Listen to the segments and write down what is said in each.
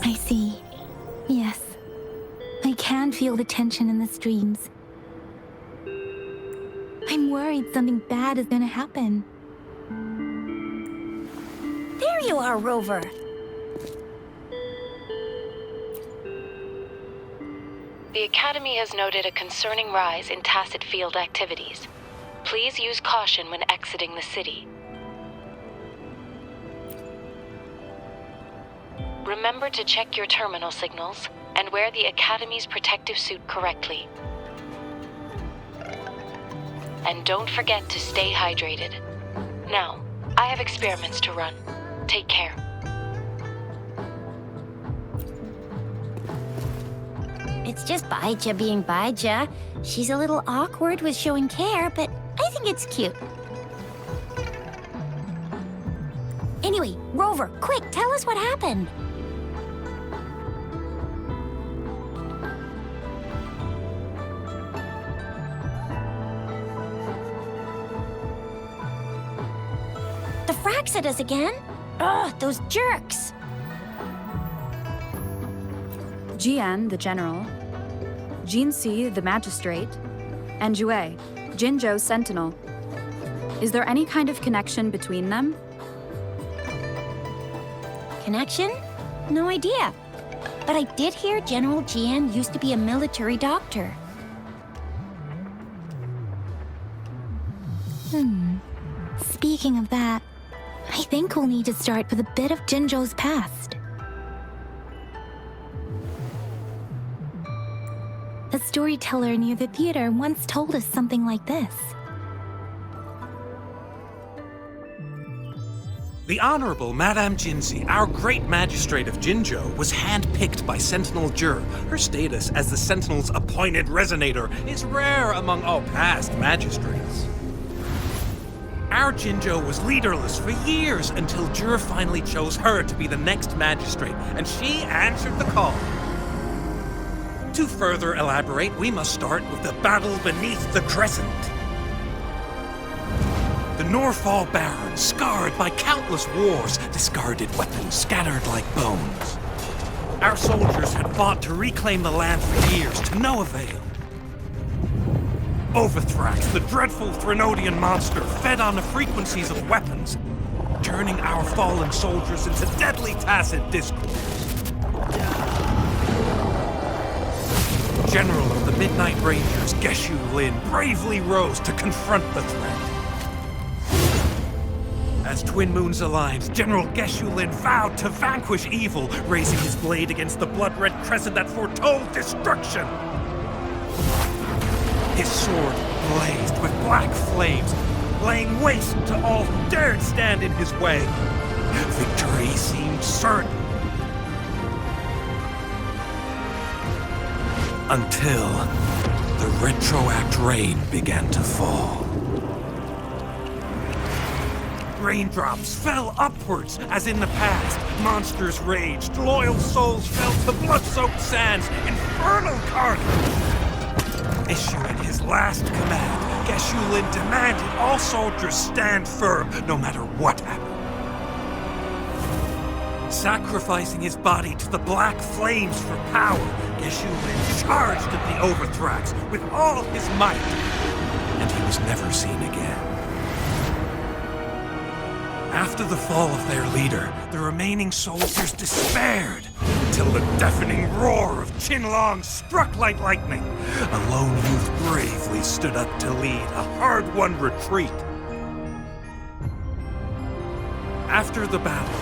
I see. Yes. I can feel the tension in the streams. I'm worried something bad is gonna happen. There you are, Rover. The Academy has noted a concerning rise in tacit field activities. Please use caution when exiting the city. Remember to check your terminal signals and wear the Academy's protective suit correctly. And don't forget to stay hydrated. Now, I have experiments to run. Take care. It's just Baija being Baija. She's a little awkward with showing care, but I think it's cute. Anyway, Rover, quick, tell us what happened. The Fraxidas again? Ugh, those jerks! Jian, the general, Jinxi, the magistrate, and Jue, Jinzhou's sentinel. Is there any kind of connection between them? Connection? No idea. But I did hear General Jian used to be a military doctor. Speaking of that, I think we'll need to start with a bit of Jinzhou's past. A storyteller near the theater once told us something like this. The Honorable Madame Jinzi, our great magistrate of Jinzhou, was handpicked by Sentinel Jur. Her status as the Sentinel's appointed resonator is rare among all past magistrates. Our Jinzhou was leaderless for years until Jur finally chose her to be the next magistrate, and she answered the call. To further elaborate, we must start with the battle beneath the crescent. The Norfall Barons, scarred by countless wars, discarded weapons scattered like bones. Our soldiers had fought to reclaim the land for years, to no avail. Overthrax, the dreadful Threnodian monster, fed on the frequencies of weapons, turning our fallen soldiers into deadly tacit discourse. General of the Midnight Rangers, Geshu Lin, bravely rose to confront the threat. As Twin Moons aligned, General Geshu Lin vowed to vanquish evil, raising his blade against the blood-red crescent that foretold destruction. His sword blazed with black flames, laying waste to all who dared stand in his way. Victory seemed certain. Until the retroact rain began to fall. Raindrops fell upwards, as in the past. Monsters raged, loyal souls fell to blood-soaked sands, infernal carnage. Issuing his last command, Geshu Lin demanded all soldiers stand firm, no matter what happened. Sacrificing his body to the black flames for power, Geshu Lin charged at the Overthrax with all his might, and he was never seen again. After the fall of their leader, the remaining soldiers despaired, until the deafening roar of Huanglong struck like lightning. A lone youth bravely stood up to lead a hard-won retreat. After the battle,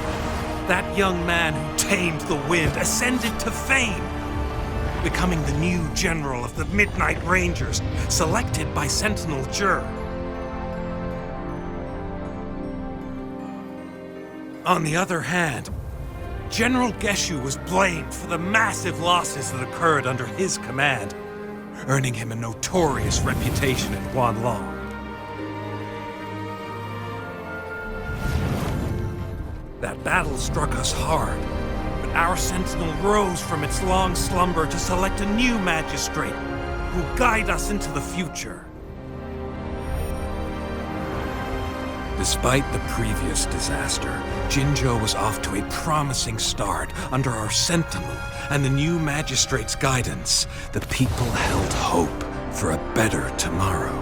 that young man who tamed the wind ascended to fame, becoming the new general of the Midnight Rangers, selected by Sentinel Jur. On the other hand, General Geshu was blamed for the massive losses that occurred under his command, earning him a notorious reputation in Huanglong. That battle struck us hard, but our sentinel rose from its long slumber to select a new magistrate who will guide us into the future. Despite the previous disaster, Jinzhou was off to a promising start under our Sentinel and the new Magistrate's guidance. The people held hope for a better tomorrow.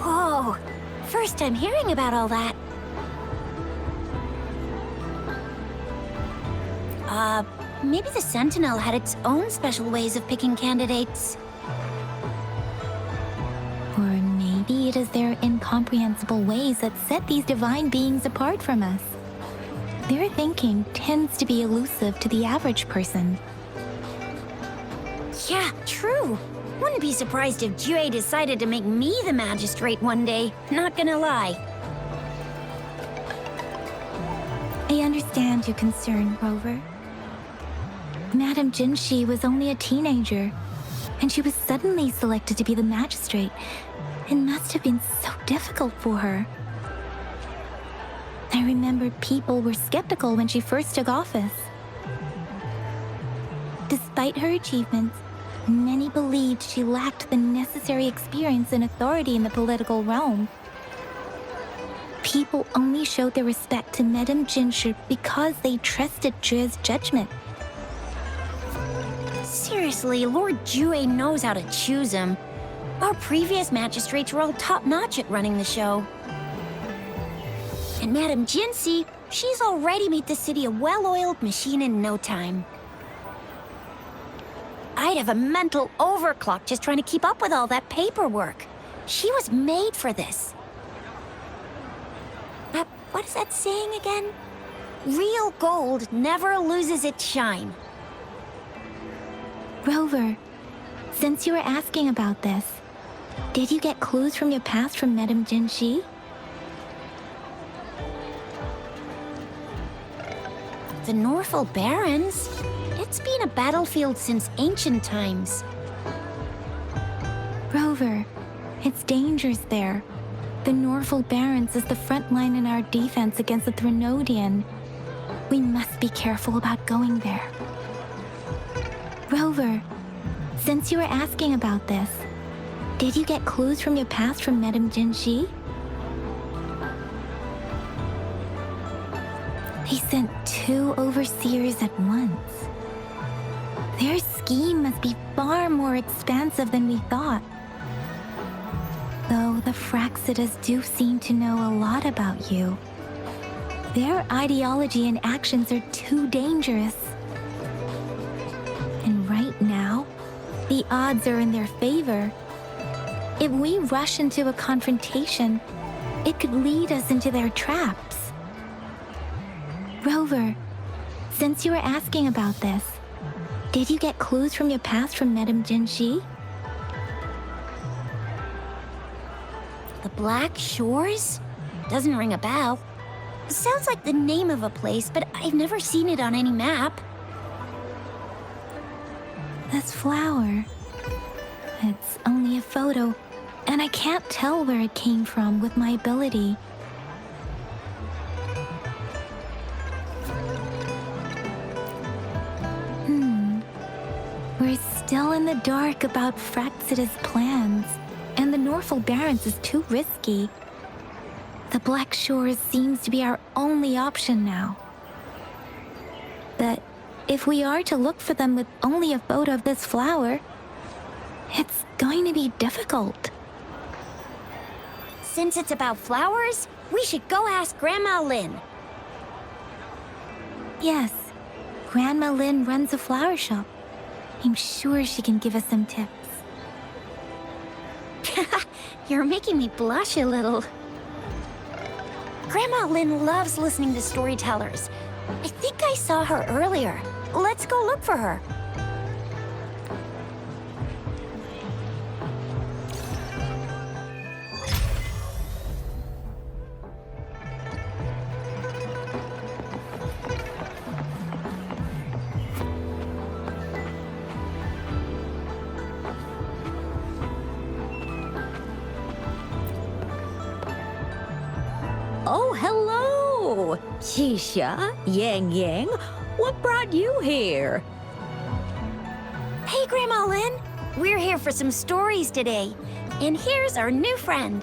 Whoa, first time hearing about all that. Maybe the Sentinel had its own special ways of picking candidates. Or maybe it is their incomprehensible ways that set these divine beings apart from us. Their thinking tends to be elusive to the average person. Yeah, true. Wouldn't be surprised if Jue decided to make me the magistrate one day. Not gonna lie. I understand your concern, Rover. Madame Jinshi was only a teenager, and she was suddenly selected to be the magistrate. It must have been so difficult for her. I remember people were skeptical when she first took office. Despite her achievements, many believed she lacked the necessary experience and authority in the political realm. People only showed their respect to Madame Jinshi because they trusted Jue's judgment. Seriously, Lord Jue knows how to choose him. Our previous magistrates were all top-notch at running the show. And Madame Jinsi, she's already made the city a well-oiled machine in no time. I'd have a mental overclock just trying to keep up with all that paperwork. She was made for this. What is that saying again? Real gold never loses its shine. Rover, since you were asking about this, did you get clues from your past from Madame Jinshi? The Norfolk Barrens? It's been a battlefield since ancient times. Rover, it's dangerous there. The Norfolk Barrens is the front line in our defense against the Threnodian. We must be careful about going there. Rover, since you were asking about this, did you get clues from your past from Madame Jinshi? They sent 2 overseers at once. Their scheme must be far more expansive than we thought. Though the Fraxidas do seem to know a lot about you. Their ideology and actions are too dangerous. And right now, the odds are in their favor. If we rush into a confrontation, it could lead us into their traps. Rover, since you were asking about this, did you get clues from your past from Madame Jinshi? The Black Shores? Doesn't ring a bell. Sounds like the name of a place, but I've never seen it on any map. This flower. It's only a photo, and I can't tell where it came from with my ability. We're still in the dark about Fraxida's plans, and the Norfolk Barrens is too risky. The Black Shores seems to be our only option now. But if we are to look for them with only a photo of this flower, it's going to be difficult. Since it's about flowers, we should go ask Grandma Lin. Yes, Grandma Lin runs a flower shop. I'm sure she can give us some tips. You're making me blush a little. Grandma Lin loves listening to storytellers. I think I saw her earlier. Let's go look for her. Oh, hello! Oh, Xisha, Yang Yang, what brought you here? Hey, Grandma Lynn. We're here for some stories today. And here's our new friend.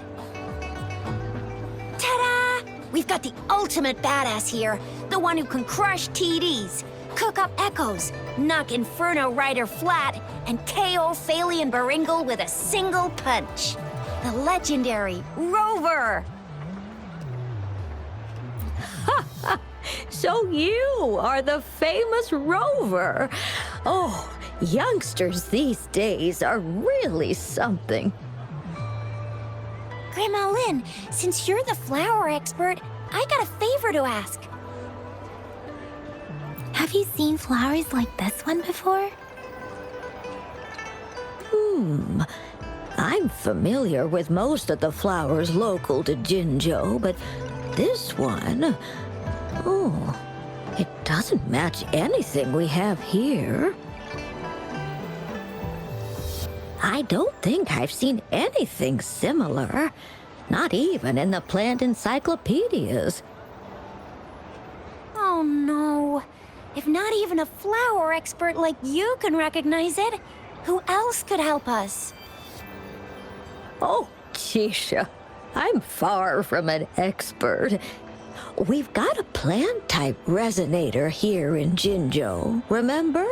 Ta-da! We've got the ultimate badass here. The one who can crush TDs, cook up echoes, knock Inferno Rider flat, and KO Phalian Baringle with a single punch. The legendary Rover! So you are the famous Rover. Oh, youngsters these days are really something. Grandma Lynn, since you're the flower expert, I got a favor to ask. Have you seen flowers like this one before? I'm familiar with most of the flowers local to Jinzhou, but this one, oh, it doesn't match anything we have here. I don't think I've seen anything similar, not even in the plant encyclopedias. Oh no. If not even a flower expert like you can recognize it, who else could help us? Oh, Chisha, I'm far from an expert. We've got a plant-type resonator here in Jinzhou, remember?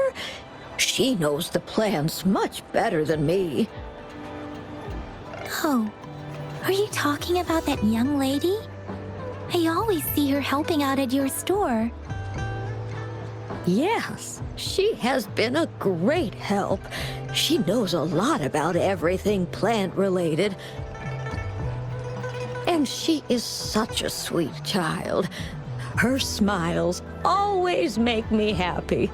She knows the plants much better than me. Oh, are you talking about that young lady? I always see her helping out at your store. Yes, she has been a great help. She knows a lot about everything plant-related. And she is such a sweet child. Her smiles always make me happy.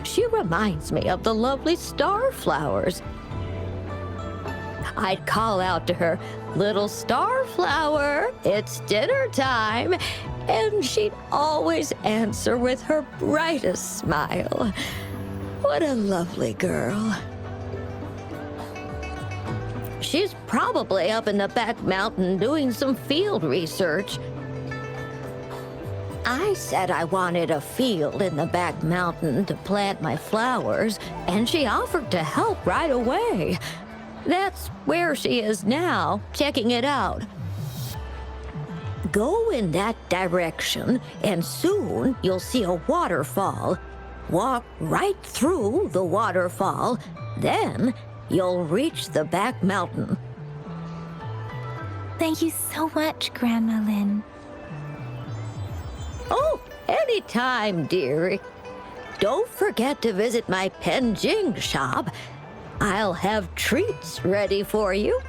She reminds me of the lovely star flowers. I'd call out to her, "Little star flower, it's dinner time," and she'd always answer with her brightest smile. What a lovely girl. She's probably up in the back mountain doing some field research. I said I wanted a field in the back mountain to plant my flowers, and she offered to help right away. That's where she is now, checking it out. Go in that direction, and soon you'll see a waterfall. Walk right through the waterfall, then you'll reach the back mountain. Thank you so much, Grandma Lynn. Oh, anytime, dearie. Don't forget to visit my Penjing shop. I'll have treats ready for you.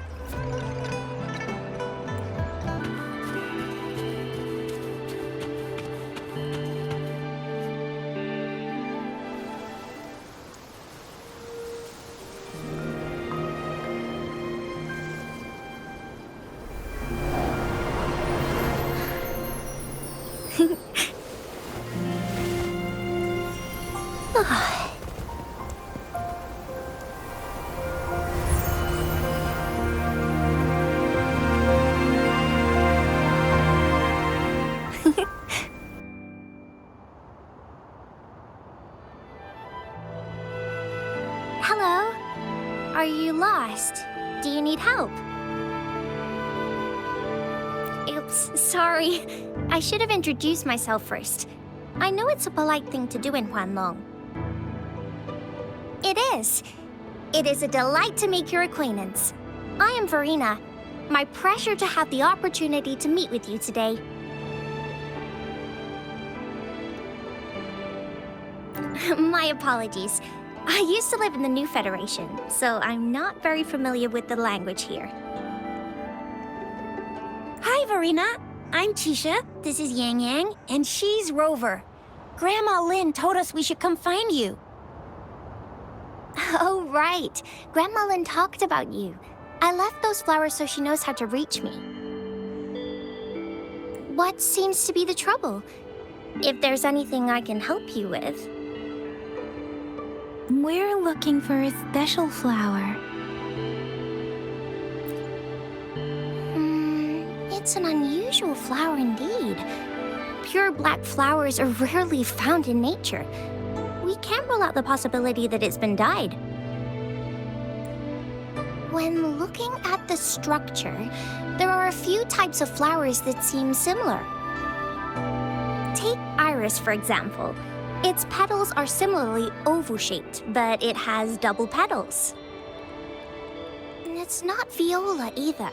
Hello? Are you lost? Do you need help? Oops, sorry. I should have introduced myself first. I know it's a polite thing to do in Huanglong. It is. It is a delight to make your acquaintance. I am Verena. My pleasure to have the opportunity to meet with you today. My apologies. I used to live in the New Federation, so I'm not very familiar with the language here. Hi, Verena. I'm Chisha, this is Yang Yang, and she's Rover. Grandma Lynn told us we should come find you. Oh, right. Grandma Lynn talked about you. I left those flowers so she knows how to reach me. What seems to be the trouble? If there's anything I can help you with. We're looking for a special flower. It's an unusual flower indeed. pure black flowers are rarely found in nature, we can't rule out the possibility that it's been dyed. When looking at the structure, there are a few types of flowers that seem similar. Take iris, for example. Its petals are similarly oval-shaped, but it has double petals. And it's not viola either,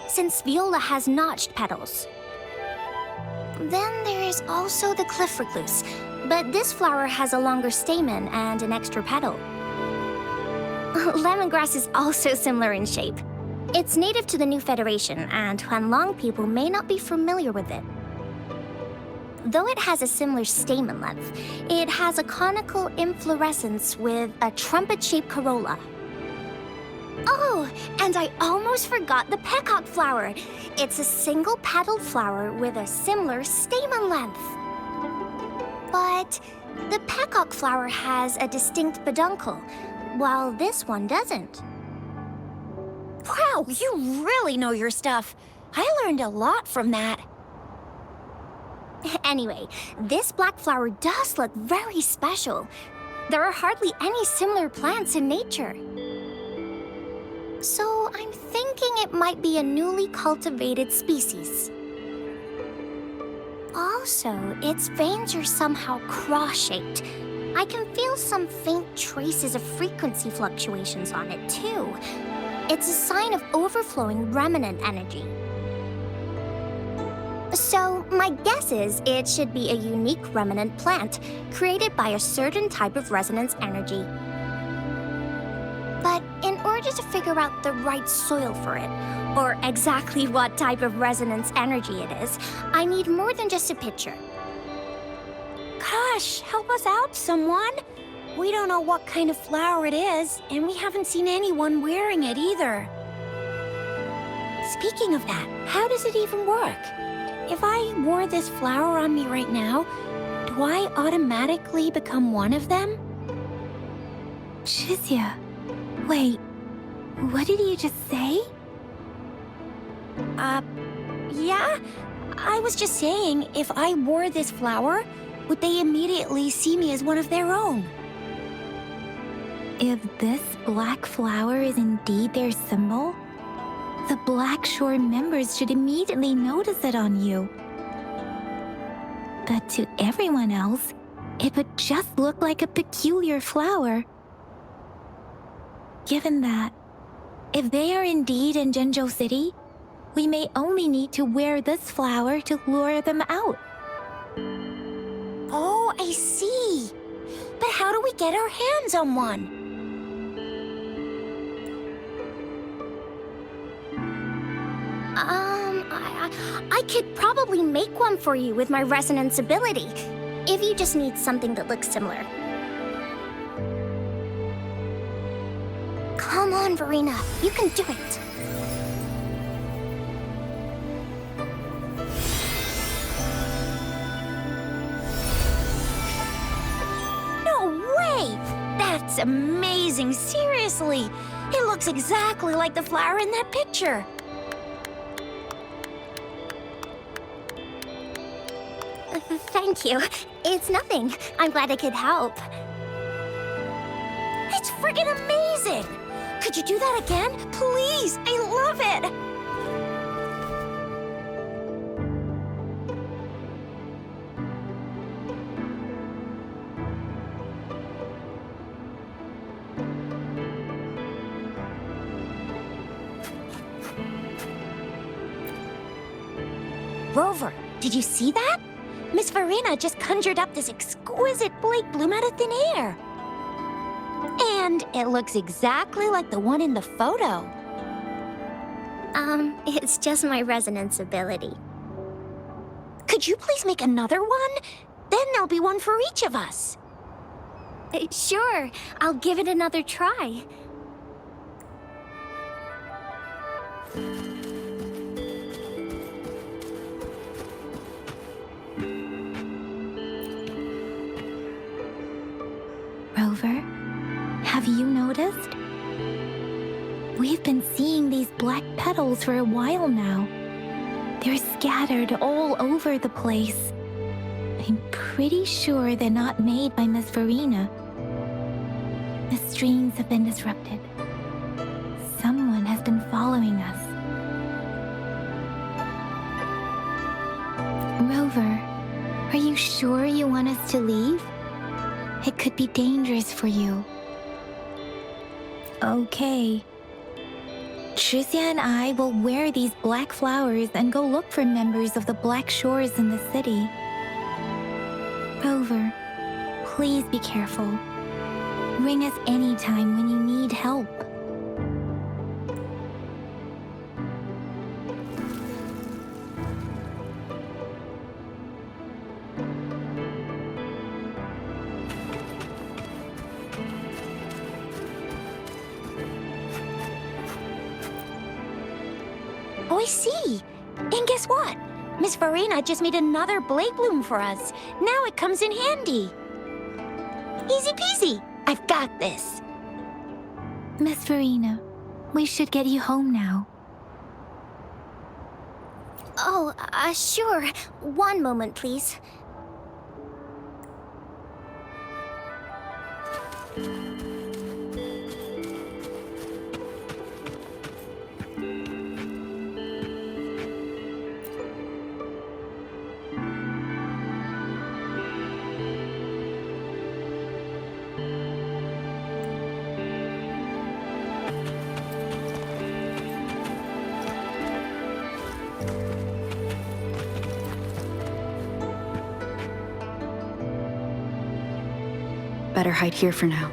since viola has notched petals. Then there is also the cliff recluse, but this flower has a longer stamen and an extra petal. Lemongrass is also similar in shape. It's native to the New Federation, and Huanglong people may not be familiar with it. Though it has a similar stamen length, it has a conical inflorescence with a trumpet-shaped corolla. Oh, and I almost forgot the peacock flower. It's a single-petaled flower with a similar stamen length. But the peacock flower has a distinct peduncle, while this one doesn't. Wow, you really know your stuff. I learned a lot from that. Anyway, this black flower does look very special. There are hardly any similar plants in nature. So I'm thinking it might be a newly cultivated species. Also, its veins are somehow cross-shaped. I can feel some faint traces of frequency fluctuations on it, too. It's a sign of overflowing remnant energy. So, my guess is it should be a unique remnant plant created by a certain type of resonance energy. But in order to figure out the right soil for it, or exactly what type of resonance energy it is, I need more than just a picture. Gosh, help us out, someone. We don't know what kind of flower it is, and we haven't seen anyone wearing it either. Speaking of that, how does it even work? If I wore this flower on me right now, do I automatically become one of them? Shizia, wait, what did you just say? Yeah? I was just saying, if I wore this flower, would they immediately see me as one of their own? If this black flower is indeed their symbol, the Black Shore members should immediately notice it on you. But to everyone else, it would just look like a peculiar flower. Given that, if they are indeed in Jinzhou City, we may only need to wear this flower to lure them out. Oh, I see. But how do we get our hands on one? I could probably make one for you with my resonance ability, if you just need something that looks similar. Come on, Verena, you can do it. No way! That's amazing, seriously. It looks exactly like the flower in that picture. Thank you. It's nothing. I'm glad I could help. It's friggin' amazing! Could you do that again? Please! I love it! Rover, did you see that? Miss Verena just conjured up this exquisite Blake bloom out of thin air. And it looks exactly like the one in the photo. It's just my resonance ability. Could you please make another one? Then there'll be one for each of us. Sure, I'll give it another try. Rover, have you noticed? We've been seeing these black petals for a while now. They're scattered all over the place. I'm pretty sure they're not made by Miss Verena. The streams have been disrupted. Someone has been following us. Rover, are you sure you want us to leave? It could be dangerous for you. Okay. Tricia and I will wear these black flowers and go look for members of the Black Shores in the city. Rover, please be careful. Ring us anytime when you need help. Oh, I see. And guess what? Miss Verena just made another blade bloom for us. Now it comes in handy. Easy peasy. I've got this. Miss Verena, we should get you home now. Oh, sure. One moment, please. Better hide here for now.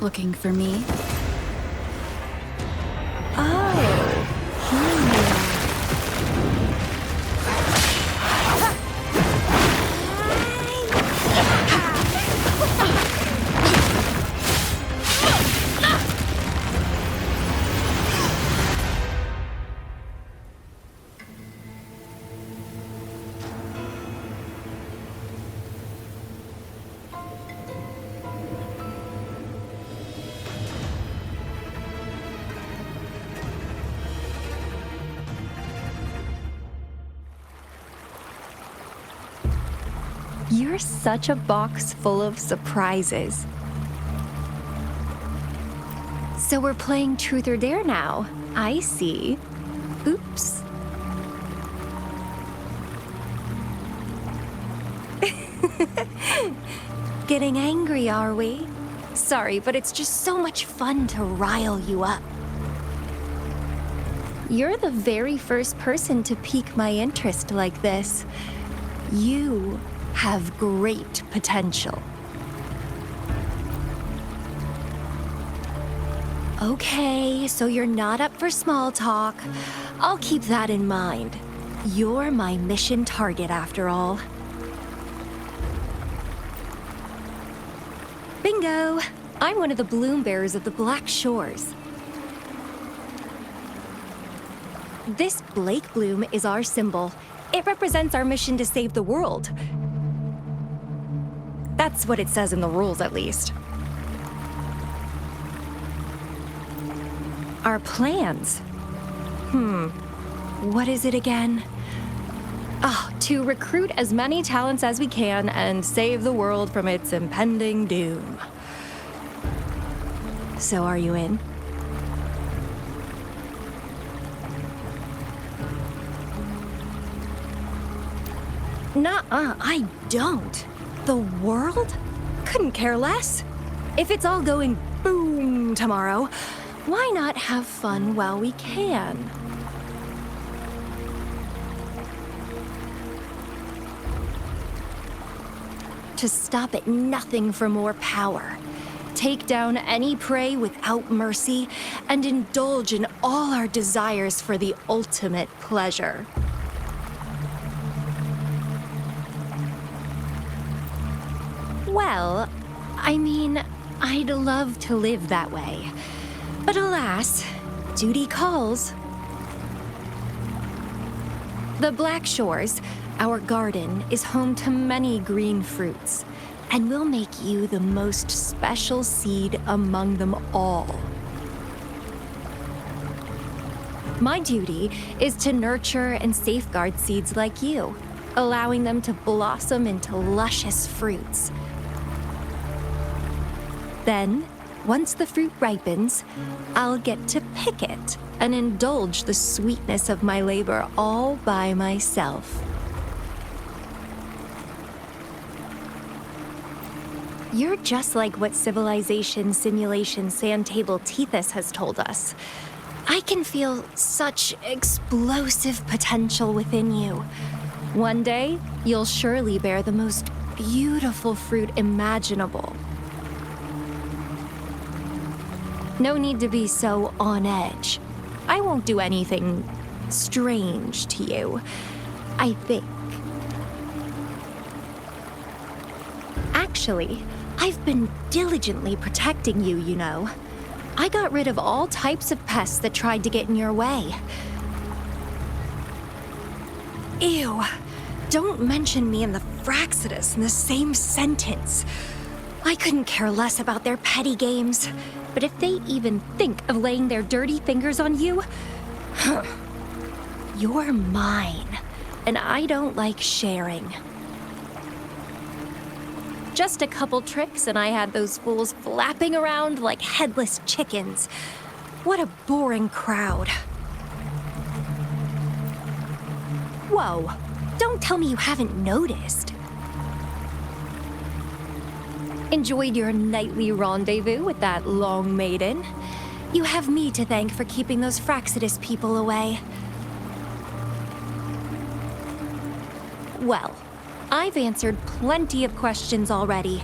Looking for me? You're such a box full of surprises. So we're playing Truth or Dare now. I see. Oops. Getting angry, are we? Sorry, but it's just so much fun to rile you up. You're the very first person to pique my interest like this. You have great potential. Okay, so you're not up for small talk. I'll keep that in mind. You're my mission target after all. Bingo! I'm one of the bloom bearers of the Black Shores. This Blake bloom is our symbol. It represents our mission to save the world. That's what it says in the rules, at least. Our plans? What is it again? To recruit as many talents as we can and save the world from its impending doom. So are you in? Nuh-uh, I don't. The world? Couldn't care less. If it's all going boom tomorrow, why not have fun while we can? To stop at nothing for more power. Take down any prey without mercy, and indulge in all our desires for the ultimate pleasure. Well, I mean, I'd love to live that way. But alas, duty calls. The Black Shores, our garden, is home to many green fruits, and will make you the most special seed among them all. My duty is to nurture and safeguard seeds like you, allowing them to blossom into luscious fruits. Then, once the fruit ripens, I'll get to pick it and indulge the sweetness of my labor all by myself. You're just like what Civilization Simulation Sandtable Tethys has told us. I can feel such explosive potential within you. One day, you'll surely bear the most beautiful fruit imaginable. No need to be so on edge. I won't do anything strange to you, I think. Actually, I've been diligently protecting you, you know. I got rid of all types of pests that tried to get in your way. Ew. Don't mention me and the Fraxidus in the same sentence. I couldn't care less about their petty games, but if they even think of laying their dirty fingers on you, you're mine, and I don't like sharing. Just a couple tricks and I had those fools flapping around like headless chickens. What a boring crowd. Whoa, don't tell me you haven't noticed. Enjoyed your nightly rendezvous with that long maiden? You have me to thank for keeping those Fraxidus people away. Well, I've answered plenty of questions already.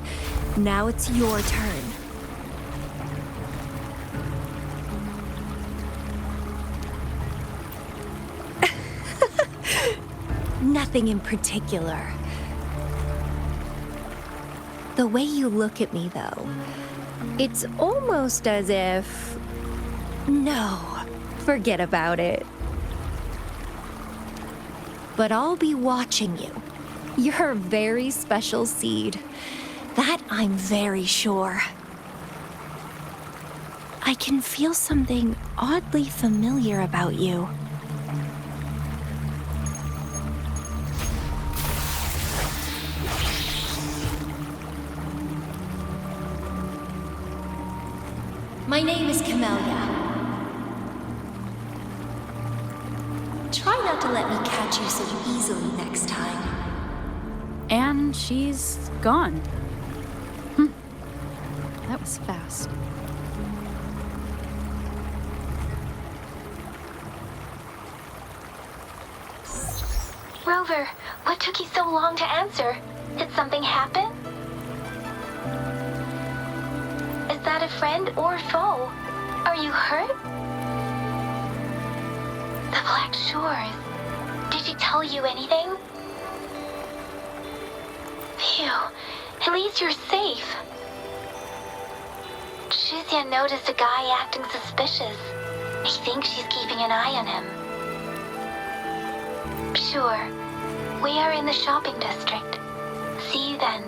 Now it's your turn. Nothing in particular. The way you look at me, though, it's almost as if... No, forget about it. But I'll be watching you. You're a very special seed. That I'm very sure. I can feel something oddly familiar about you. My name is Camellia. Try not to let me catch you so easily next time. And she's gone. That was fast. Rover, what took you so long to answer? Did something happen? Is that a friend or foe? Are you hurt? The Black Shores. Did she tell you anything? Phew, at least you're safe. Shuzia noticed a guy acting suspicious. I think she's keeping an eye on him. Sure, we are in the shopping district. See you then.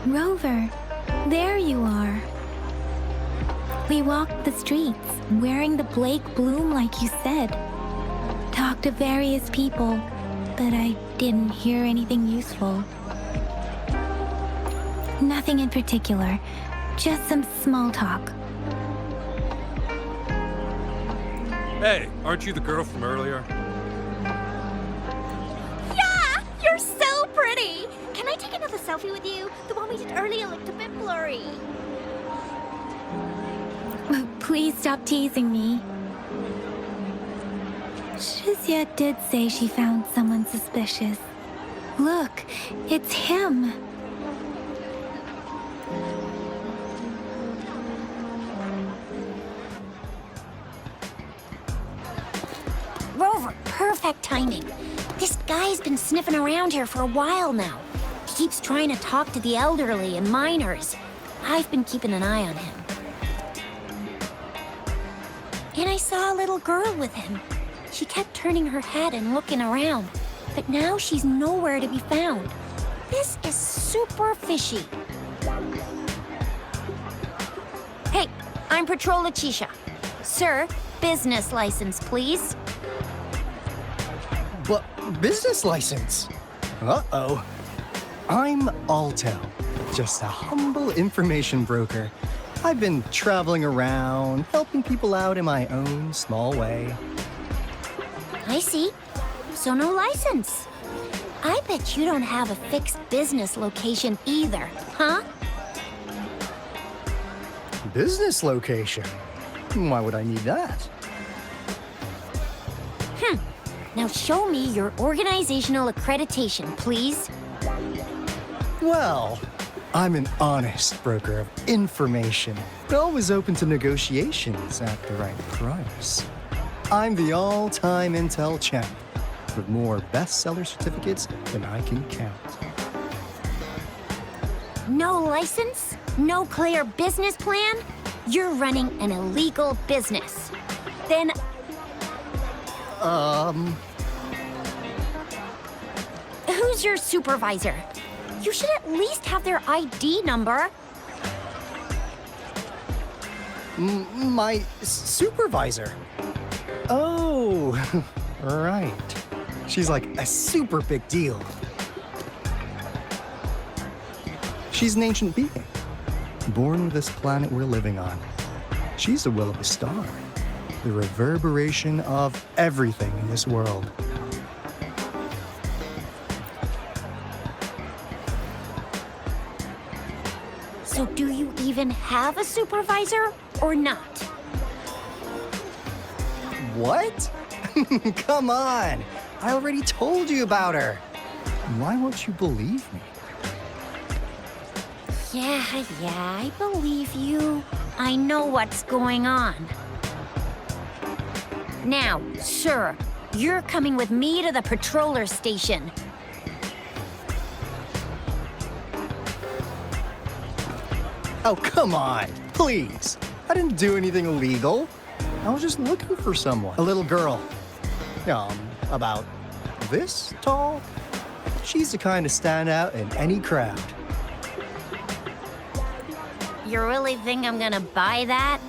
Rover, there you are. We walked the streets, wearing the Blake bloom like you said. Talked to various people, but I didn't hear anything useful. Nothing in particular, just some small talk. Hey, aren't you the girl from earlier? Yeah! You're so pretty! Can I take another selfie with you? The one we did earlier looked a bit blurry. Please stop teasing me. Shuzia did say she found someone suspicious. Look, it's him. perfect timing. This guy's been sniffing around here for a while now. He keeps trying to talk to the elderly and minors. I've been keeping an eye on him. And I saw a little girl with him. She kept turning her head and looking around, but now she's nowhere to be found. This is super fishy. Hey, I'm Patrol Letitia. Sir, business license, please. But business license? Uh-oh. I'm Alto, just a humble information broker. I've been traveling around, helping people out in my own small way. I see. So no license. I bet you don't have a fixed business location either, huh? Business location? Why would I need that? Now show me your organizational accreditation, please. Well, I'm an honest broker of information, always open to negotiations at the right price. I'm the all-time intel champ, with more bestseller certificates than I can count. No license? No clear business plan? You're running an illegal business. Then who's your supervisor? You should at least have their ID number. My supervisor? Oh, right. She's like a super big deal. She's an ancient being, born with this planet we're living on. She's the will of the star, the reverberation of everything in this world. So do you even have a supervisor or not? What? Come on! I already told you about her. Why won't you believe me? Yeah, I believe you. I know what's going on. Now, sir, you're coming with me to the patroller station. Oh, come on, please. I didn't do anything illegal. I was just looking for someone. A little girl. About this tall. She's the kind to stand out in any crowd. You really think I'm gonna buy that?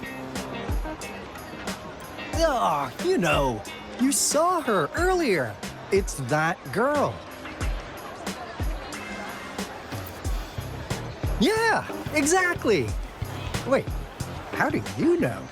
You saw her earlier. It's that girl. Yeah, exactly. Wait, how do you know?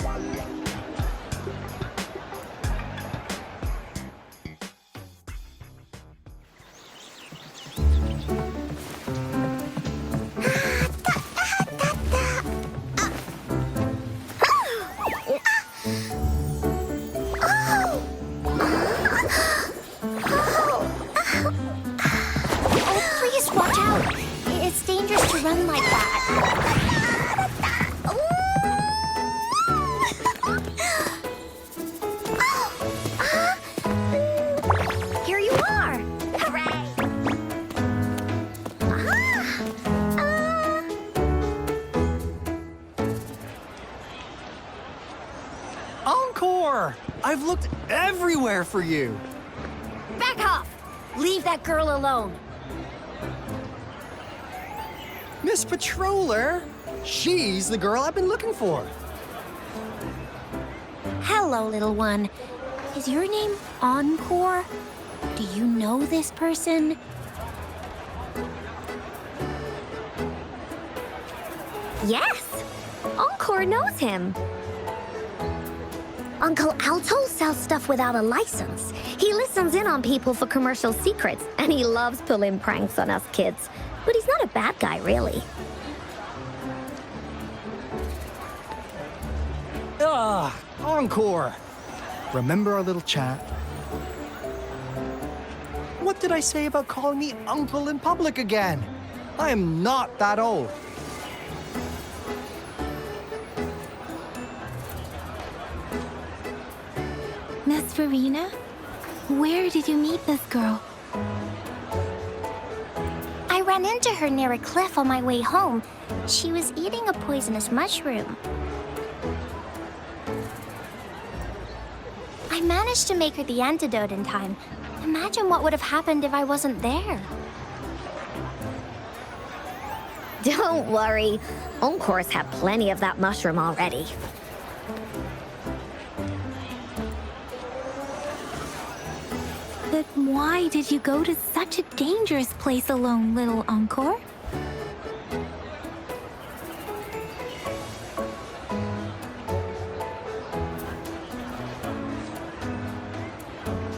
Run like that. Here you are. Hooray! Encore! I've looked everywhere for you. Back off! Leave that girl alone. Miss Patroller, she's the girl I've been looking for. Hello, little one. Is your name Encore? Do you know this person? Yes, Encore knows him. Uncle Alto sells stuff without a license. He listens in on people for commercial secrets, and he loves pulling pranks on us kids. But he's not a bad guy, really. Encore. Remember our little chat? What did I say about calling me uncle in public again? I am not that old. Miss Verena? Where did you meet this girl? I ran into her near a cliff on my way home. She was eating a poisonous mushroom. I managed to make her the antidote in time. Imagine what would have happened if I wasn't there. Don't worry. Encore's had plenty of that mushroom already. But why did you go to such a dangerous place alone, little Encore?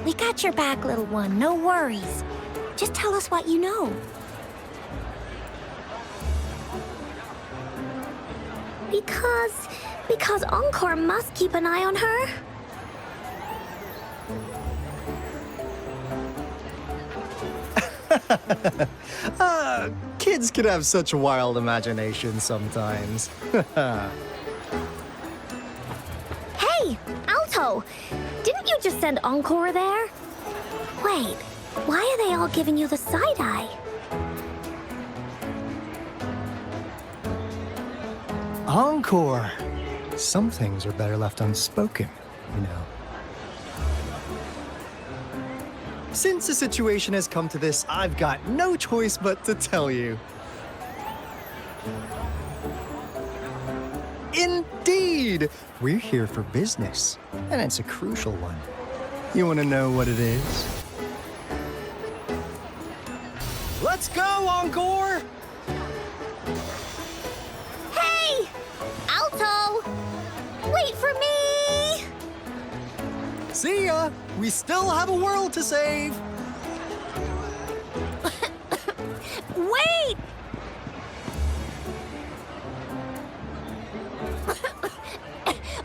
We got your back, little one. No worries. Just tell us what you know. Because Encore must keep an eye on her. Kids can have such wild imaginations sometimes. Hey, Alto! Didn't you just send Encore there? Wait, why are they all giving you the side eye? Encore! Some things are better left unspoken, you know. Since the situation has come to this, I've got no choice but to tell you. Indeed! We're here for business, and it's a crucial one. You want to know what it is? Let's go, Encore! Hey! Alto! Wait for me! See ya! We still have a world to save! Wait!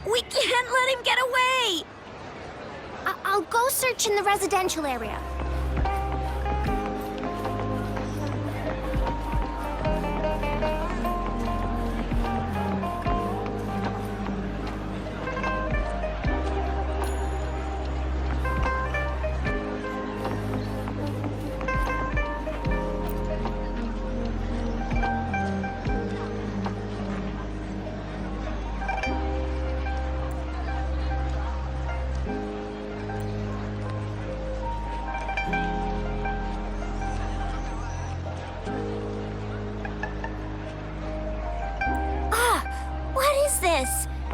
We can't let him get away! I'll go search in the residential area.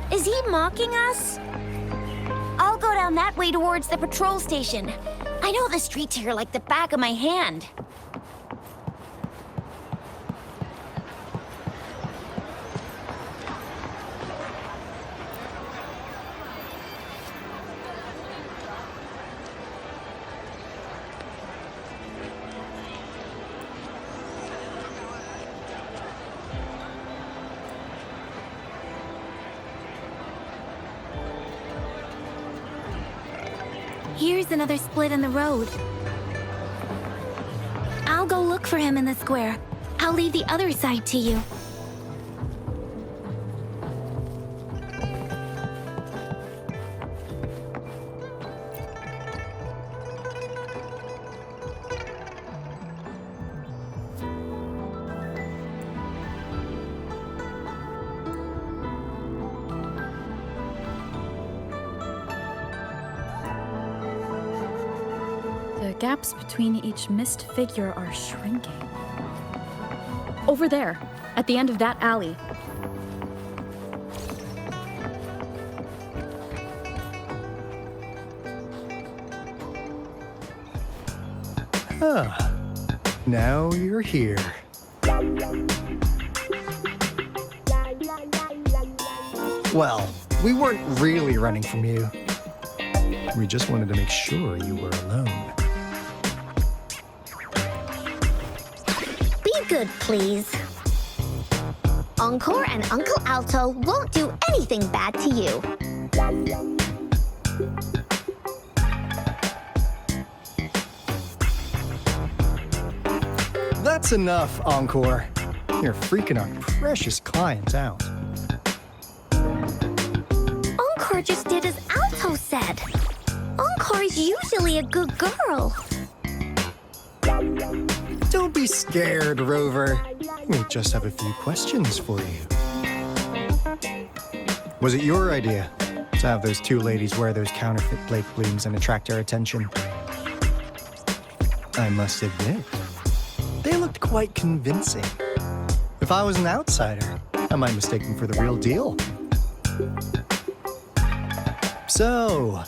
Is he mocking us? I'll go down that way towards the patrol station. I know the streets here like the back of my hand. Here's another split in the road. I'll go look for him in the square. I'll leave the other side to you. The gaps between each mist figure are shrinking. Over there, at the end of that alley. Huh. Now you're here. Well, we weren't really running from you. We just wanted to make sure you were alone. Be good, please. Encore and Uncle Alto won't do anything bad to you. That's enough, Encore. You're freaking our precious clients out. Encore just did as Alto said. Encore's usually a good girl. Don't be scared, Rover. We just have a few questions for you. Was it your idea to have those two ladies wear those counterfeit Blake blooms and attract our attention? I must admit, they looked quite convincing. If I was an outsider, I might mistake them for the real deal. So,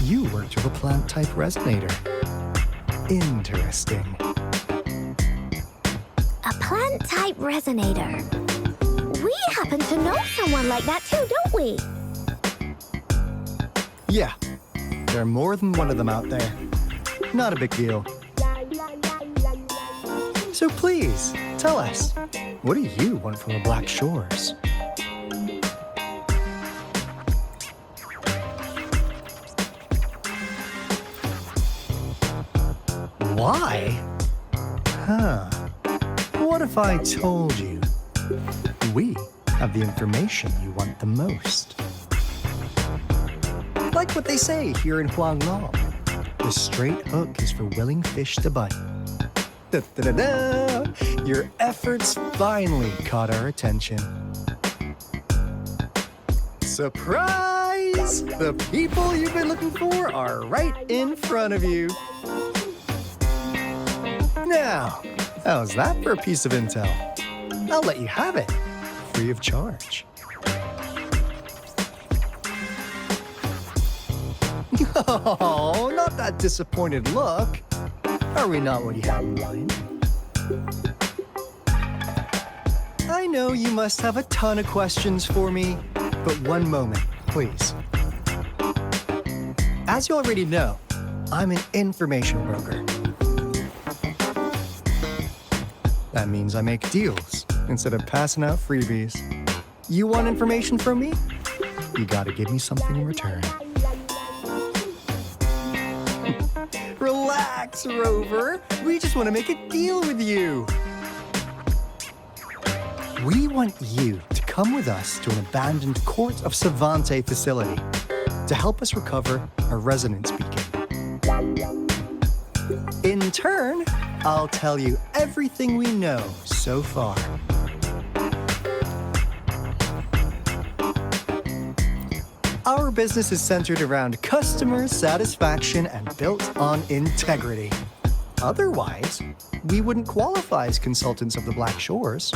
you worked with a plant-type resonator. Interesting. A plant-type resonator. We happen to know someone like that too, don't we? Yeah, there are more than one of them out there. Not a big deal. So please, tell us, what do you want from the Black Shores? Why? Huh. What if I told you we have the information you want the most? Like what they say here in Huanglong, the straight hook is for willing fish to bite. Da-da-da-da! Your efforts finally caught our attention. Surprise! The people you've been looking for are right in front of you. Now, how's that for a piece of intel? I'll let you have it, free of charge. Oh, not that disappointed look. Are we not what you had in mind? I know you must have a ton of questions for me, but one moment, please. As you already know, I'm an information broker. That means I make deals instead of passing out freebies. You want information from me? You gotta give me something in return. Relax, Rover. We just want to make a deal with you. We want you to come with us to an abandoned Court of Savante facility to help us recover a resonance beacon. In turn, I'll tell you everything we know so far. Our business is centered around customer satisfaction and built on integrity. Otherwise, we wouldn't qualify as consultants of the Black Shores.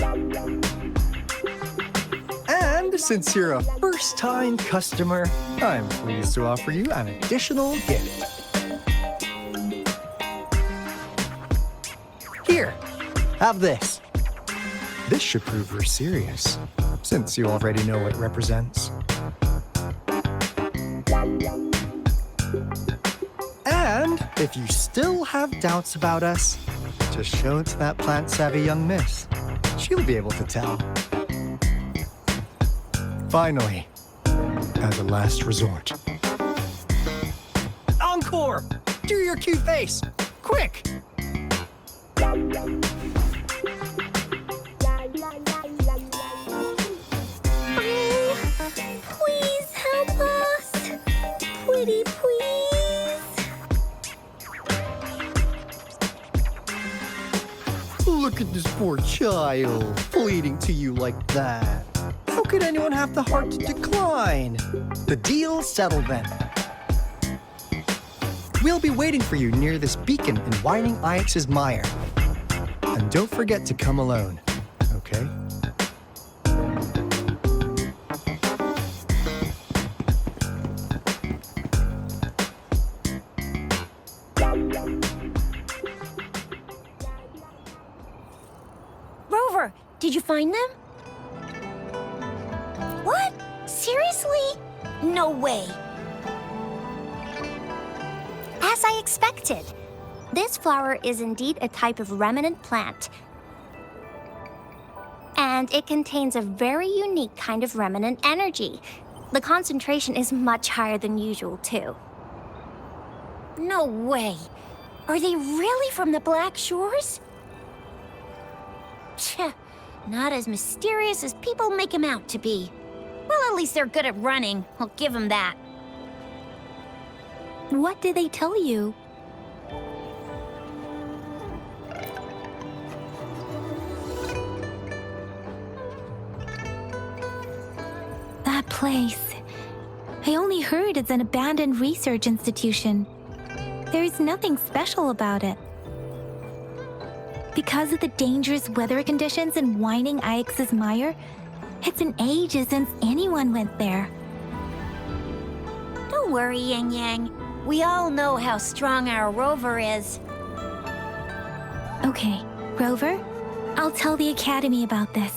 And since you're a first-time customer, I'm pleased to offer you an additional gift. Here, have this. This should prove you're serious, since you already know what it represents. And if you still have doubts about us, just show it to that plant-savvy young miss. She'll be able to tell. Finally, as a last resort. Encore! Do your cute face! Quick! Please help us. Pretty please. Look at this poor child, pleading to you like that. How could anyone have the heart to decline? The deal's settled then. We'll be waiting for you near this beacon in Whining Ix's mire. And don't forget to come alone, okay? Rover, did you find them? What? Seriously? No way. As I expected, this flower is indeed a type of remnant plant. And it contains a very unique kind of remnant energy. The concentration is much higher than usual, too. No way. Are they really from the Black Shores? Tch, not as mysterious as people make them out to be. Well, at least they're good at running. I'll give them that. What did they tell you? That place. I only heard it's an abandoned research institution. There is nothing special about it. Because of the dangerous weather conditions in Whining Ix's mire, it's been ages since anyone went there. Don't worry, Yang Yang. We all know how strong our rover is. Okay, Rover, I'll tell the Academy about this,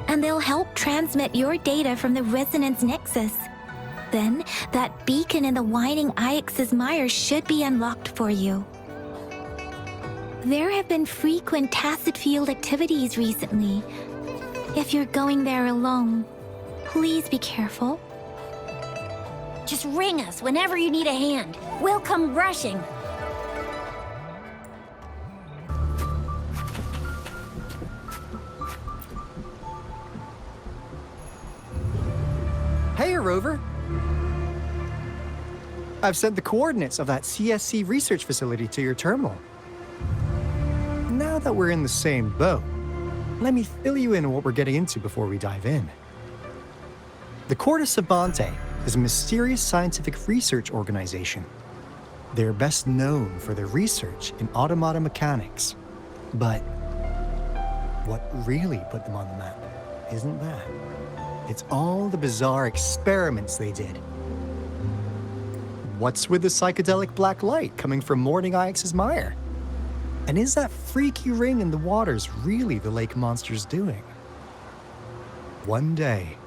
and they'll help transmit your data from the Resonance Nexus. Then, that beacon in the Whining Ix's mire should be unlocked for you. There have been frequent tacit field activities recently. If you're going there alone, please be careful. Just ring us whenever you need a hand. We'll come rushing. Hey, Rover. I've sent the coordinates of that CSC research facility to your terminal. Now that we're in the same boat, let me fill you in on what we're getting into before we dive in. The Corte Savante is a mysterious scientific research organization. They're best known for their research in automata mechanics. But what really put them on the map isn't that. It's all the bizarre experiments they did. What's with the psychedelic black light coming from Morning Ix's mire? And is that freaky ring in the waters really the lake monster's doing? One day,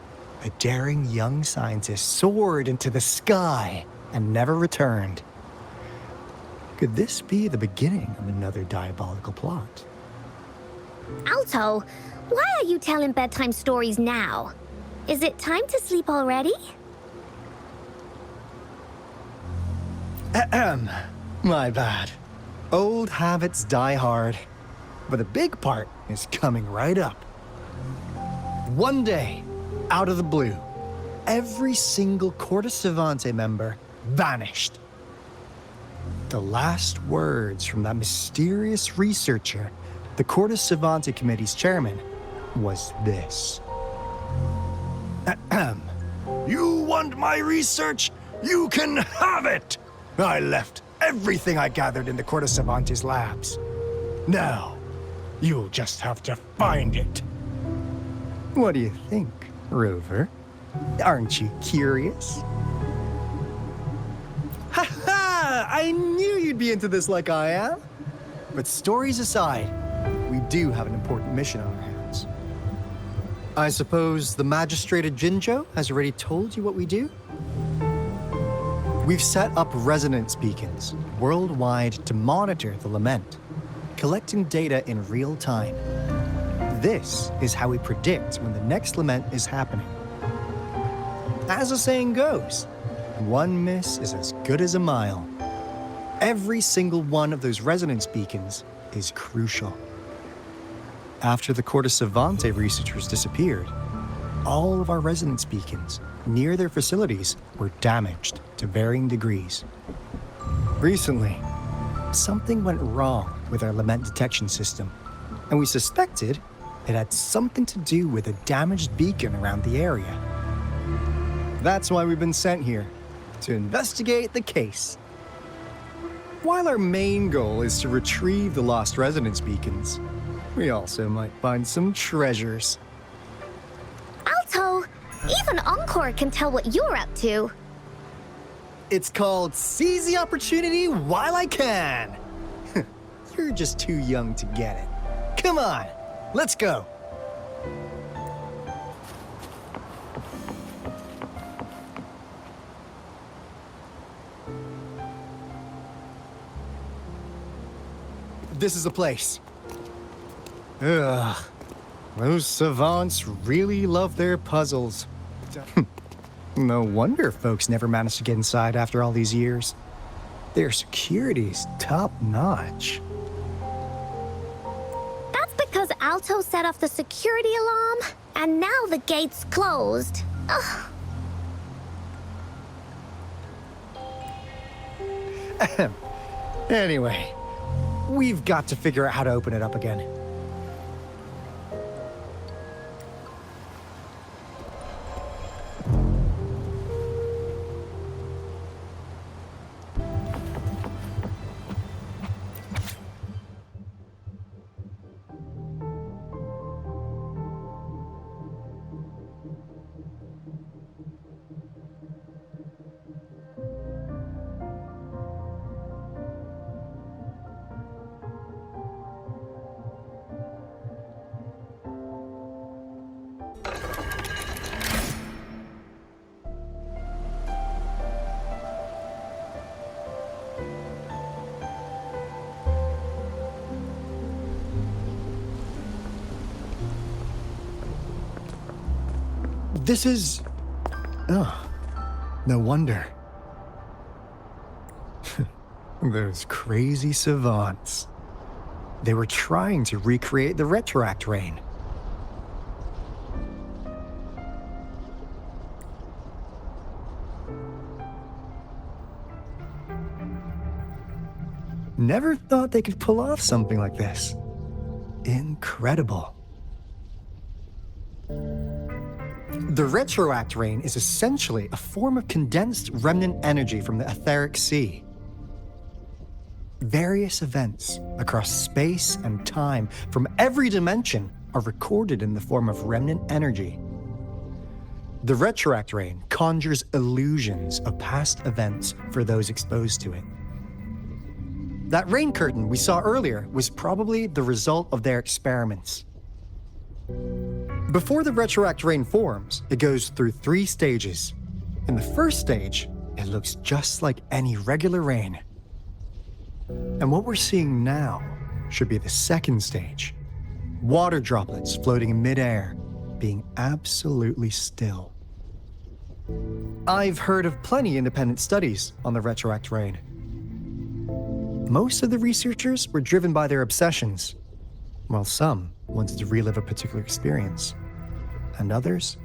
a daring young scientist soared into the sky and never returned. Could this be the beginning of another diabolical plot? Alto, why are you telling bedtime stories now? Is it time to sleep already? Ahem. My bad. Old habits die hard. But the big part is coming right up. One day, out of the blue, every single Corte Savante member vanished. The last words from that mysterious researcher, the Corte Savante Committee's chairman, was this. Ahem. You want my research? You can have it! I left everything I gathered in the Corte Savante's labs. Now, you'll just have to find it. What do you think, Rover? Aren't you curious? Ha ha! I knew you'd be into this like I am. But stories aside, we do have an important mission on our hands. I suppose the magistrate at Jinzhou has already told you what we do? We've set up resonance beacons worldwide to monitor the lament, collecting data in real time. This is how we predict when the next lament is happening. As the saying goes, one miss is as good as a mile. Every single one of those resonance beacons is crucial. After the Corte Savante researchers disappeared, all of our resonance beacons near their facilities were damaged to varying degrees. Recently, something went wrong with our lament detection system, and we suspected it had something to do with a damaged beacon around the area. That's why we've been sent here, to investigate the case. While our main goal is to retrieve the lost resonance beacons, we also might find some treasures. Alto, even Encore can tell what you're up to. It's called Seize the Opportunity While I Can. You're just too young to get it. Come on, let's go. This is the place. Ugh. Those savants really love their puzzles. No wonder folks never managed to get inside after all these years. Their security's top-notch. That's because Alto set off the security alarm, and now the gate's closed. Ugh. Anyway, we've got to figure out how to open it up again. This is... Oh, no wonder. Those crazy savants. They were trying to recreate the retroact rain. Never thought they could pull off something like this. Incredible. The retroact rain is essentially a form of condensed remnant energy from the etheric sea. Various events across space and time from every dimension are recorded in the form of remnant energy. The retroact rain conjures illusions of past events for those exposed to it. That rain curtain we saw earlier was probably the result of their experiments. Before the retroact rain forms, it goes through 3 stages. In the first stage, it looks just like any regular rain. And what we're seeing now should be the second stage. Water droplets floating in midair, being absolutely still. I've heard of plenty independent studies on the retroact rain. Most of the researchers were driven by their obsessions, while some wanted to relive a particular experience, and others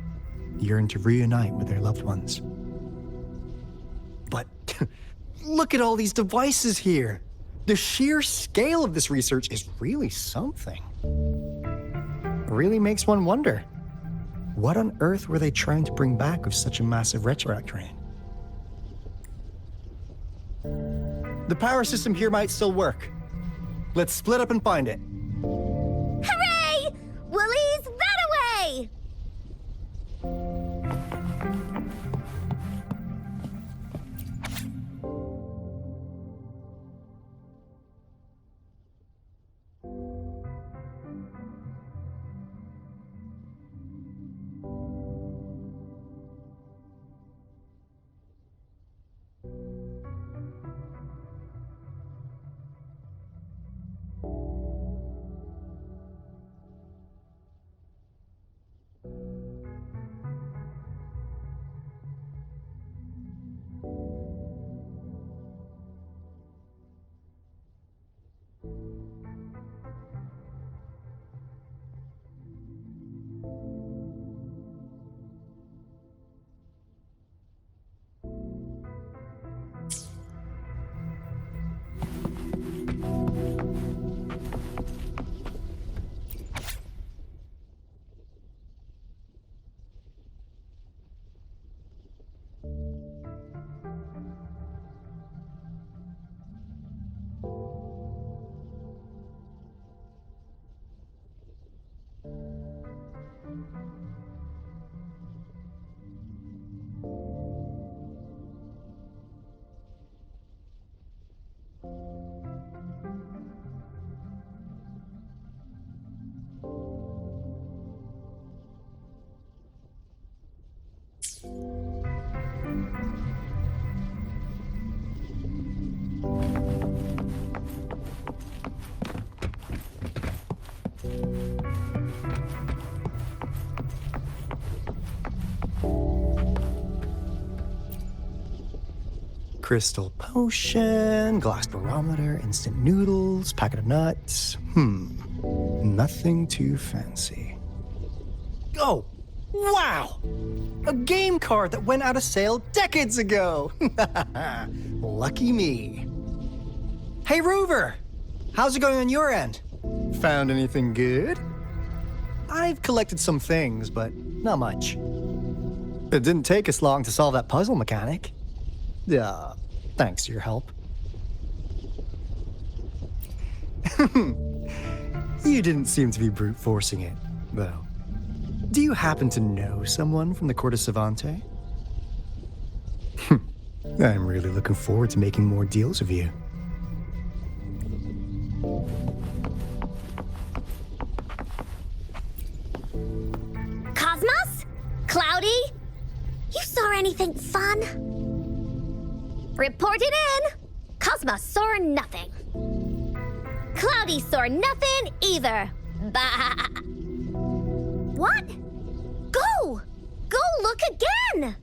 yearned to reunite with their loved ones. But look at all these devices here. The sheer scale of this research is really something. It really makes one wonder, what on earth were they trying to bring back with such a massive retroact rain? The power system here might still work. Let's split up and find it. Hooray! Woolies that away! Crystal potion, glass barometer, instant noodles, packet of nuts. Nothing too fancy. Oh, wow! A game card that went out of sale decades ago! Lucky me. Hey, Rover! How's it going on your end? Found anything good? I've collected some things, but not much. It didn't take us long to solve that puzzle mechanic. Thanks to your help. You didn't seem to be brute forcing it, though. Do you happen to know someone from the Court of Savante? I'm really looking forward to making more deals with you. Cosmos? Cloudy? You saw anything fun? Report it in! Cosmos saw nothing. Cloudy saw nothing either. Bah! What? Go! Go look again!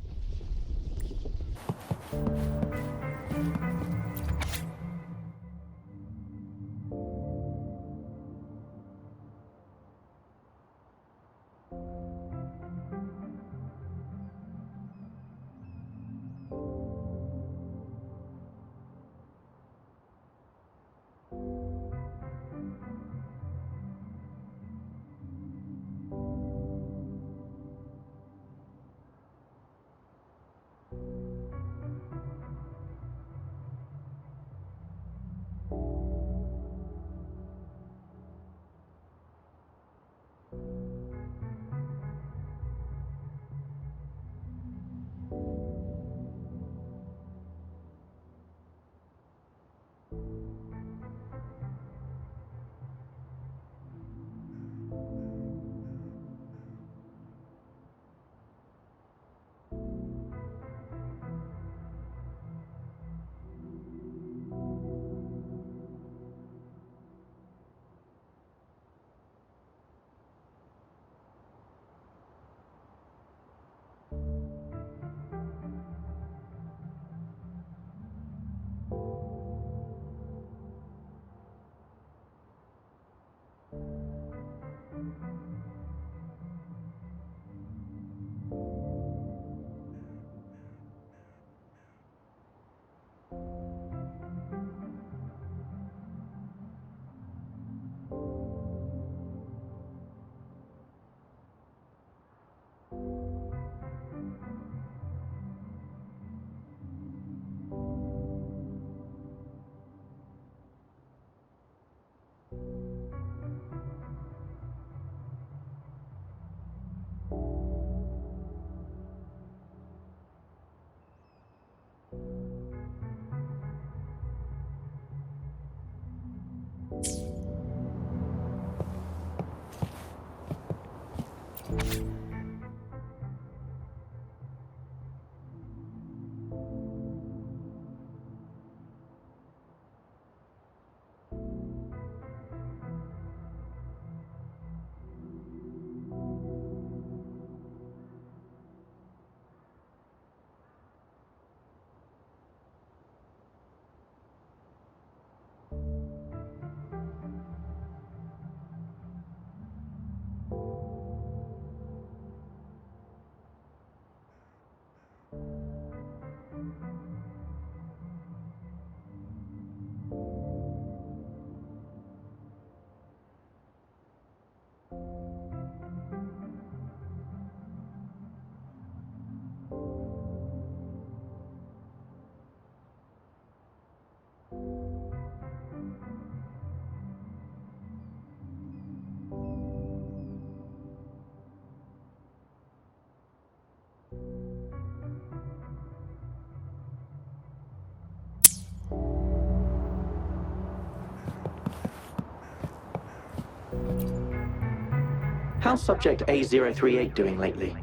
How's subject A038 doing lately?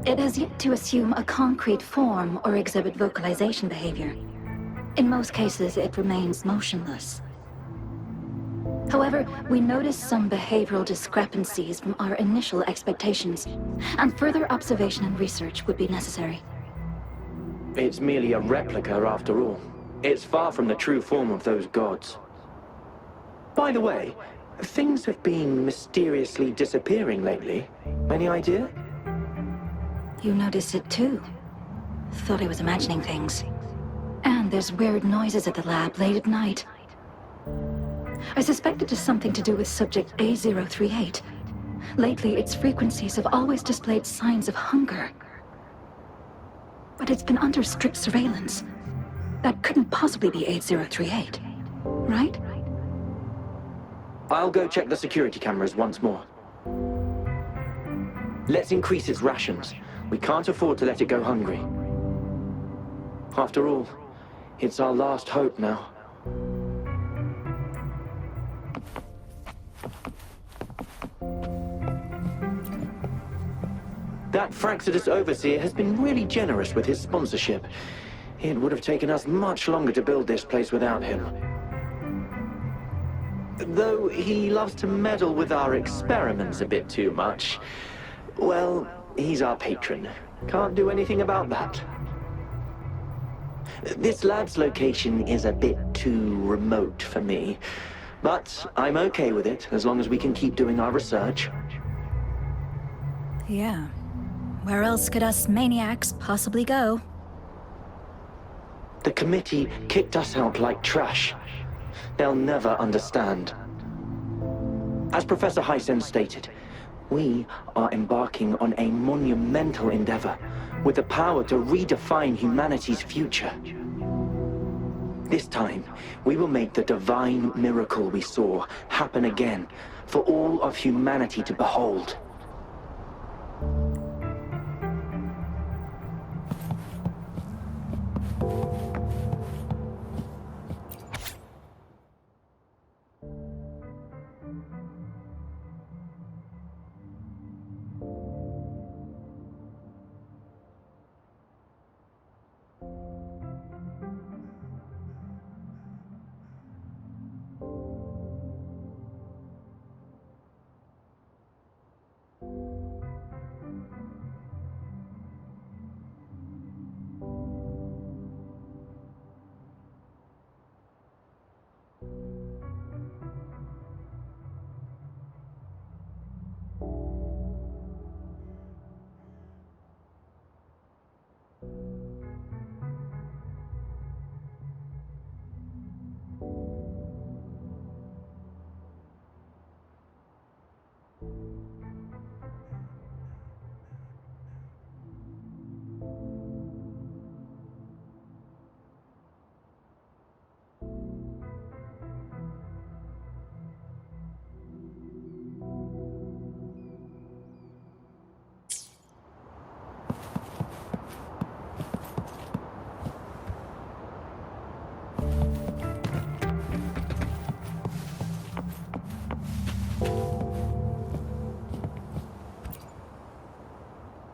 It has yet to assume a concrete form or exhibit vocalization behavior. In most cases, it remains motionless. However, we noticed some behavioral discrepancies from our initial expectations, and further observation and research would be necessary. It's merely a replica after all. It's far from the true form of those gods. By the way, things have been mysteriously disappearing lately. Any idea? You noticed it too. Thought I was imagining things. And there's weird noises at the lab late at night. I suspect it is something to do with subject A038. Lately, its frequencies have always displayed signs of hunger. But it's been under strict surveillance. That couldn't possibly be 8038, right? I'll go check the security cameras once more. Let's increase its rations. We can't afford to let it go hungry. After all, it's our last hope now. That Fraxidus Overseer has been really generous with his sponsorship. It would have taken us much longer to build this place without him. Though he loves to meddle with our experiments a bit too much. Well, he's our patron. Can't do anything about that. This lab's location is a bit too remote for me. But I'm okay with it, as long as we can keep doing our research. Yeah. Where else could us maniacs possibly go? The committee kicked us out like trash. They'll never understand. As Professor Hysen stated, we are embarking on a monumental endeavor with the power to redefine humanity's future. This time, we will make the divine miracle we saw happen again for all of humanity to behold.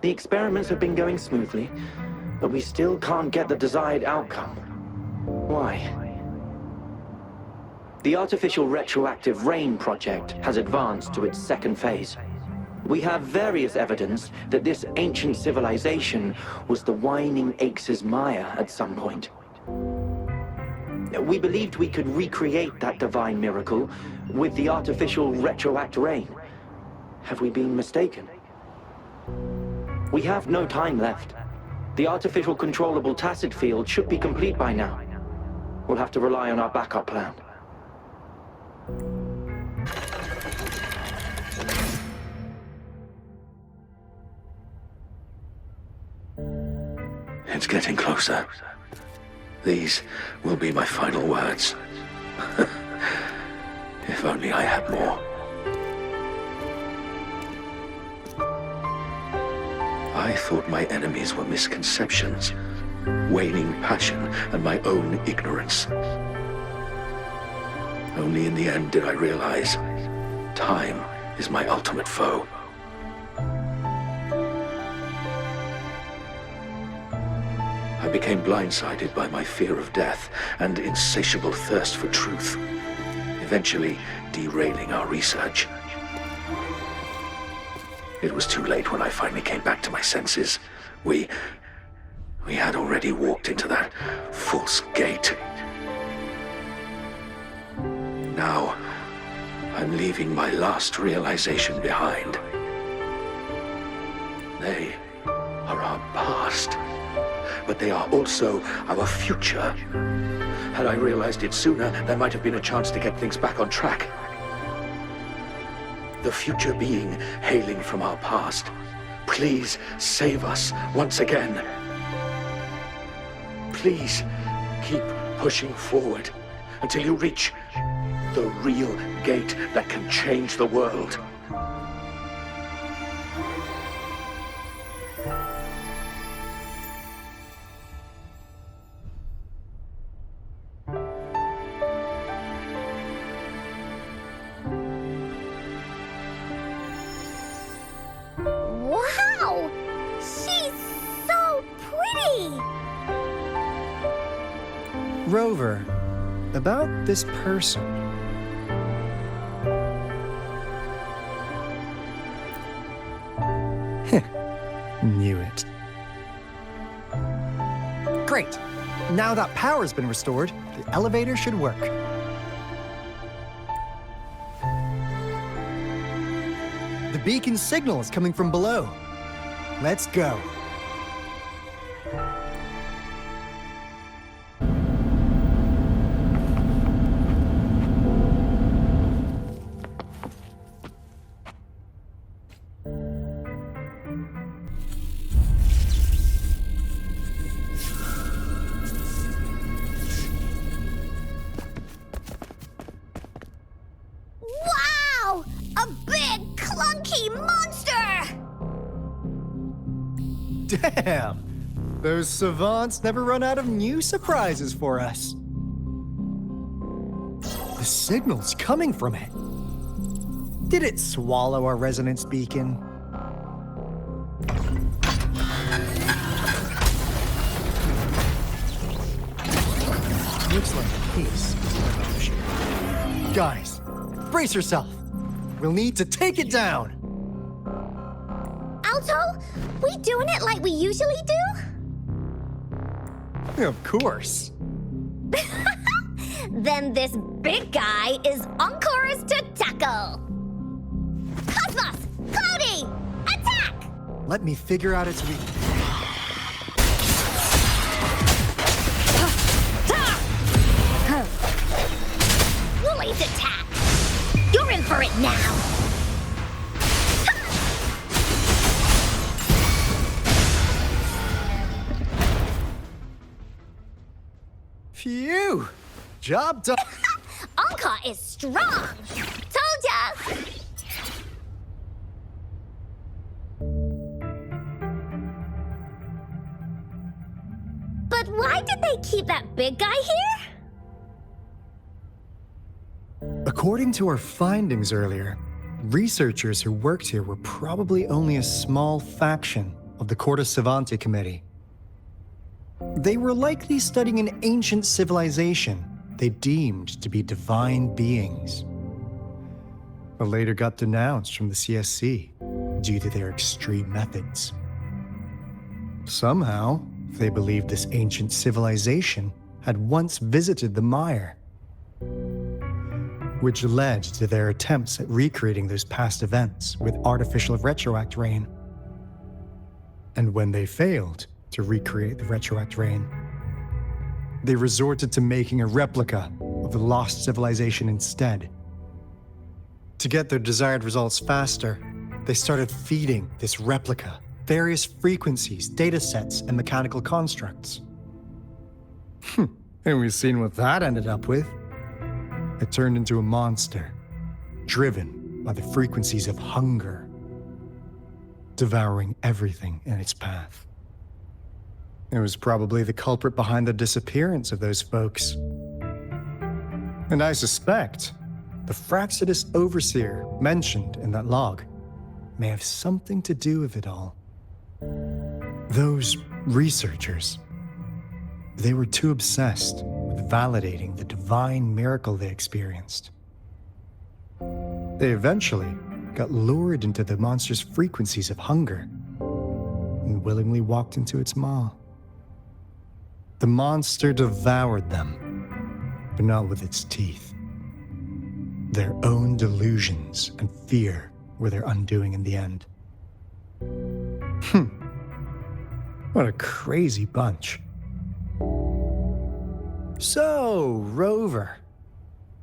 The experiments have been going smoothly, but we still can't get the desired outcome. Why? The artificial retroactive rain project has advanced to its second phase. We have various evidence that this ancient civilization was the Whining Aches' Maya at some point. We believed we could recreate that divine miracle with the artificial retroact rain. Have we been mistaken? We have no time left. The artificial controllable tacit field should be complete by now. We'll have to rely on our backup plan. It's getting closer. These will be my final words. If only I had more. I thought my enemies were misconceptions, waning passion, and my own ignorance. Only in the end did I realize time is my ultimate foe. I became blindsided by my fear of death and insatiable thirst for truth, eventually derailing our research. It was too late when I finally came back to my senses. We had already walked into that false gate. Now, I'm leaving my last realization behind. They are our past, but but they are also our future. Had I realized it sooner, there might have been a chance to get things back on track. The future being hailing from our past. Please save us once again. Please keep pushing forward until you reach the real gate that can change the world. Wow! She's so pretty! Rover, about this person. Knew it. Great. Now that power's been restored, the elevator should work. The beacon signal is coming from below. Let's go. Wow! A big, clunky monster! Damn! Those savants never run out of new surprises for us. The signal's coming from it. Did it swallow our resonance beacon? Looks like a piece. Guys, brace yourself. We'll need to take it down. Alto, we doing it like we usually do? Of course. Then this big guy is on course to tackle. Cosmos! Cloudy! Attack! Let me figure out its weak. Woolly's attack! You're in for it now! Phew! Job done. Anka is strong! Told ya! But why did they keep that big guy here? According to our findings earlier, researchers who worked here were probably only a small faction of the Corte Savante Committee. They were likely studying an ancient civilization they deemed to be divine beings, but later got denounced from the CSC due to their extreme methods. Somehow, they believed this ancient civilization had once visited the mire, which led to their attempts at recreating those past events with artificial retroact rain. And when they failed to recreate the retroact rain, they resorted to making a replica of the lost civilization instead. To get their desired results faster, they started feeding this replica various frequencies, data sets, and mechanical constructs. And we've seen what that ended up with. It turned into a monster, driven by the frequencies of hunger, devouring everything in its path. It was probably the culprit behind the disappearance of those folks. And I suspect the Fraxidus Overseer mentioned in that log may have something to do with it all. Those researchers, they were too obsessed with validating the divine miracle they experienced. They eventually got lured into the monster's frequencies of hunger and willingly walked into its maw. The monster devoured them, but not with its teeth. Their own delusions and fear were their undoing in the end. What a crazy bunch. So, Rover.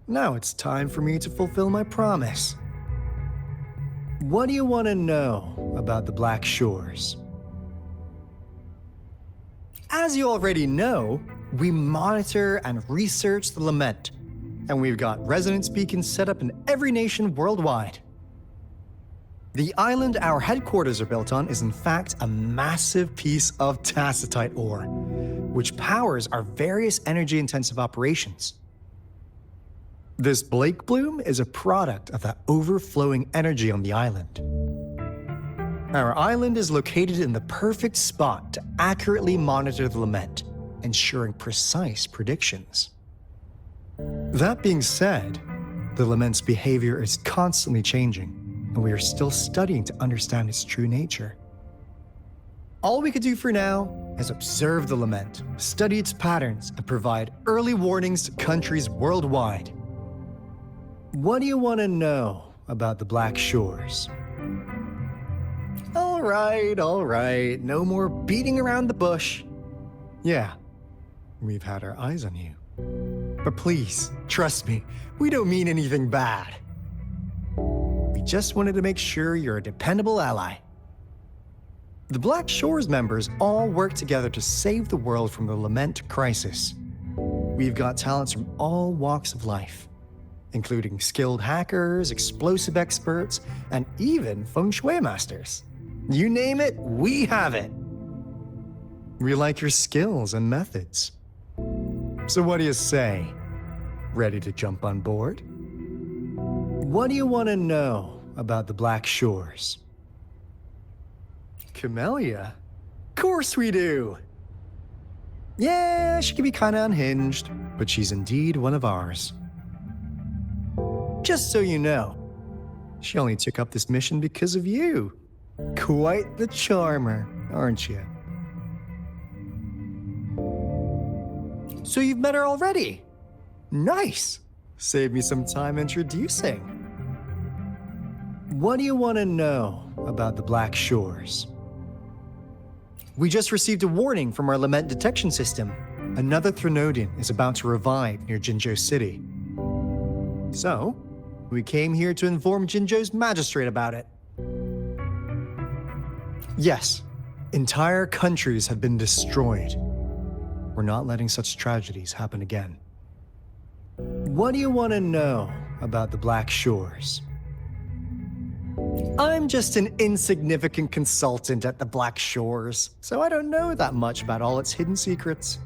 Now it's time for me to fulfill my promise. What do you want to know about the Black Shores? As you already know, we monitor and research the lament, and we've got resonance beacons set up in every nation worldwide. The island our headquarters are built on is in fact a massive piece of tacitite ore, which powers our various energy-intensive operations. This Blake bloom is a product of that overflowing energy on the island. Our island is located in the perfect spot to accurately monitor the lament, ensuring precise predictions. That being said, the lament's behavior is constantly changing, and we are still studying to understand its true nature. All we could do for now is observe the lament, study its patterns, and provide early warnings to countries worldwide. What do you want to know about the Black Shores? All right. No more beating around the bush. Yeah, we've had our eyes on you. But please, trust me, we don't mean anything bad. We just wanted to make sure you're a dependable ally. The Black Shores members all work together to save the world from the lament crisis. We've got talents from all walks of life, including skilled hackers, explosive experts, and even feng shui masters. You name it, we have it. We like your skills and methods. So what do you say? Ready to jump on board? What do you want to know about the Black Shores? Camellia? Of course we do! Yeah, she can be kinda unhinged, but she's indeed one of ours. Just so you know, she only took up this mission because of you. Quite the charmer, aren't you? So you've met her already? Nice! Save me some time introducing. What do you want to know about the Black Shores? We just received a warning from our lament detection system. Another Threnodian is about to revive near Jinzhou City. So, we came here to inform Jinzhou's magistrate about it. Yes, entire countries have been destroyed. We're not letting such tragedies happen again. What do you want to know about the Black Shores? I'm just an insignificant consultant at the Black Shores, so I don't know that much about all its hidden secrets.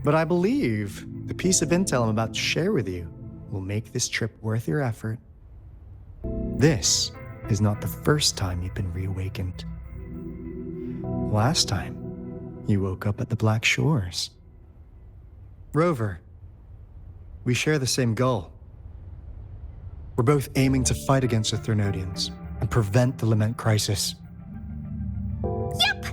But I believe the piece of intel I'm about to share with you will make this trip worth your effort. This is not the first time you've been reawakened. Last time, you woke up at the Black Shores. Rover, we share the same goal. We're both aiming to fight against the Threnodians and prevent the lament crisis. Yep!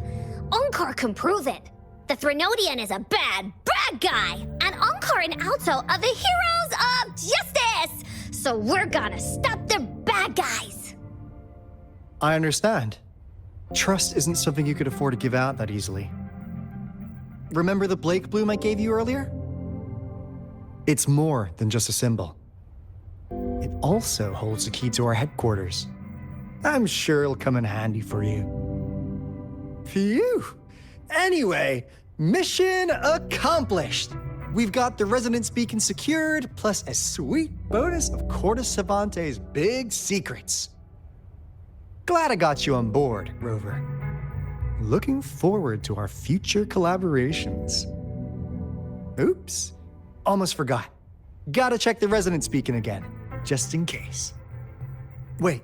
Onkar can prove it. The Threnodian is a bad guy, and Onkar and Alto are the heroes of justice! So we're gonna stop the bad guys! I understand. Trust isn't something you could afford to give out that easily. Remember the Blake bloom I gave you earlier? It's more than just a symbol. It also holds the key to our headquarters. I'm sure it'll come in handy for you. Phew! Anyway, mission accomplished! We've got the resonance beacon secured, plus a sweet bonus of Cortes Savante's big secrets. Glad I got you on board, Rover. Looking forward to our future collaborations. Oops, almost forgot. Gotta check the resonance beacon again, just in case. Wait,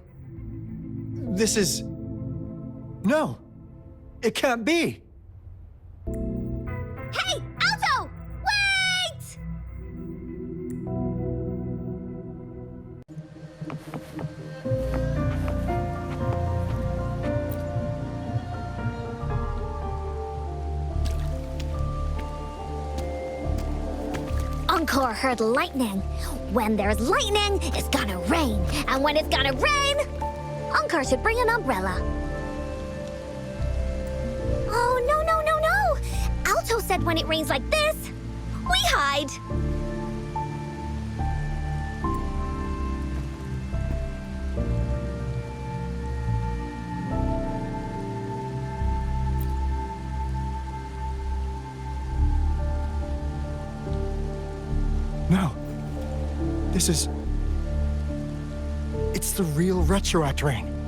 this is... No, it can't be. Hey, Alto! Wait! Onkar heard lightning. When there's lightning, it's gonna rain. And when it's gonna rain, Onkar should bring an umbrella. Oh, no. Alto said when it rains like this, We hide. No. This is... It's the real Retroact Ring.